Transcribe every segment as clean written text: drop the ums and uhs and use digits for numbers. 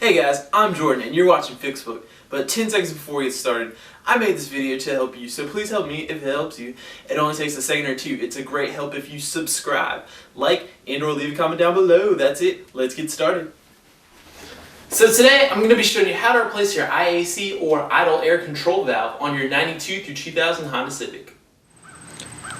Hey guys, I'm Jordan and you're watching Fixbook. But 10 seconds before we get started, I made this video to help you, so please help me if it helps you. It only takes a second or two. It's a great help if you subscribe, like, and or leave a comment down below. That's it. Let's get started. So today I'm going to be showing you how to replace your IAC or idle air control valve on your 92 through 2000 Honda Civic.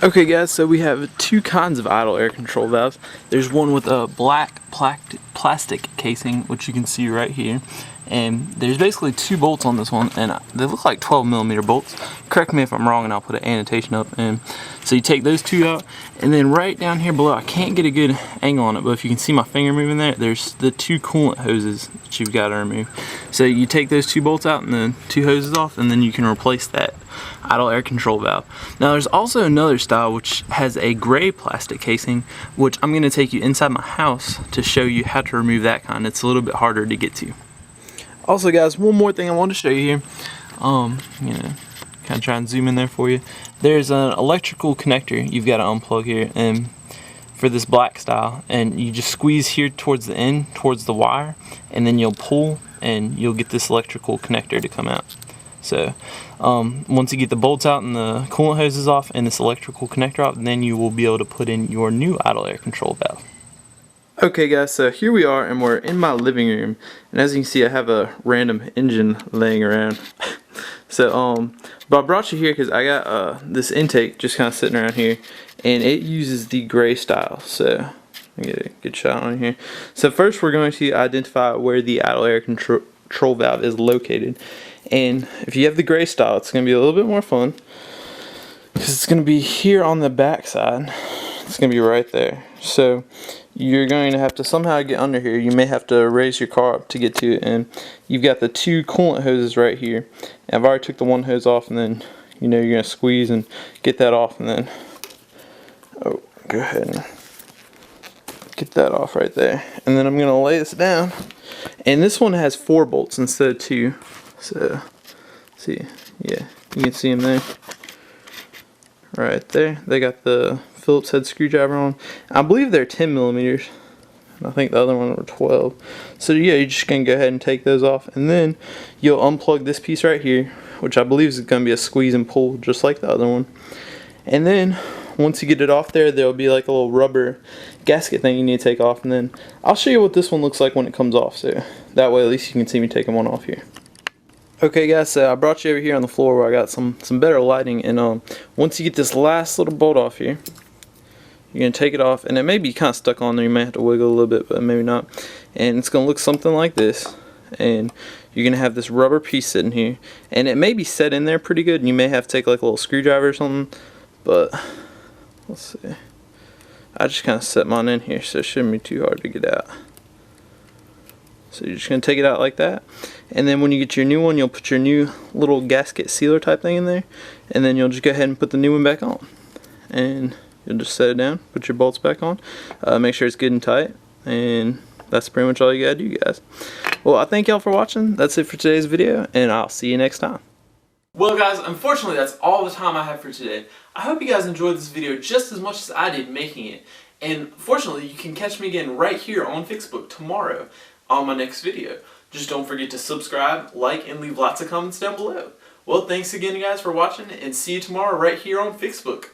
Okay guys, so we have two kinds of idle air control valves. There's one with a black plastic casing, which you can see right here. And there's basically two bolts on this one, and they look like 12mm bolts. Correct me if I'm wrong and I'll put an annotation up. And so you take those two out, and then right down here below, I can't get a good angle on it, but if you can see my finger moving there, there's the two coolant hoses that you've got to remove. So you take those two bolts out and the two hoses off, and then you can replace that idle air control valve. Now there's also another style which has a gray plastic casing, which I'm going to take you inside my house to show you how to remove that kind. It's a little bit harder to get to. Also guys, one more thing I want to show you here. Kind of try and zoom in there for you. There's an electrical connector you've got to unplug here, and for this black style, and you just squeeze here towards the end, towards the wire, and then you'll pull and you'll get this electrical connector to come out. So once you get the bolts out and the coolant hoses off and this electrical connector out, then you will be able to put in your new idle air control valve. Okay guys, so here we are and we're in my living room, and as you can see I have a random engine laying around. So but I brought you here because I got this intake just kind of sitting around here, and it uses the gray style. So let me get a good shot on here. So first we're going to identify where the idle air control valve is located, and if you have the gray style, it's going to be a little bit more fun because it's going to be here on the back side. It's going to be right there. So you're going to have to somehow get under here. You may have to raise your car up to get to it, and you've got the two coolant hoses right here. And I've already took the one hose off, and then you're going to squeeze and get that off, and then go ahead and get that off right there. And then I'm going to lay this down, and this one has 4 bolts instead of 2. So see, yeah, you can see them there. Right there, they got the Phillips head screwdriver on. I believe they're 10mm. I think the other one were 12. So yeah, you're just gonna go ahead and take those off, and then you'll unplug this piece right here, which I believe is gonna be a squeeze and pull just like the other one. And then once you get it off there, there'll be like a little rubber gasket thing you need to take off, and then I'll show you what this one looks like when it comes off, so that way at least you can see me taking one off here. Okay guys, so I brought you over here on the floor where I got some better lighting, and once you get this last little bolt off here, you're going to take it off, and it may be kind of stuck on there. You may have to wiggle a little bit, but maybe not. And it's going to look something like this, and you're going to have this rubber piece sitting here, and it may be set in there pretty good, and you may have to take like a little screwdriver or something, but let's see. I just kind of set mine in here, so it shouldn't be too hard to get out. So you're just going to take it out like that, and then when you get your new one, you'll put your new little gasket sealer type thing in there, and then you'll just go ahead and put the new one back on, and you'll just set it down, put your bolts back on, make sure it's good and tight, and that's pretty much all you gotta do, guys. Well, I thank y'all for watching. That's it for today's video, and I'll see you next time. Well guys, unfortunately that's all the time I have for today. I hope you guys enjoyed this video just as much as I did making it, and fortunately you can catch me again right here on Fixbook tomorrow on my next video. Just don't forget to subscribe, like, and leave lots of comments down below. Well, thanks again guys for watching, and see you tomorrow right here on Fixbook.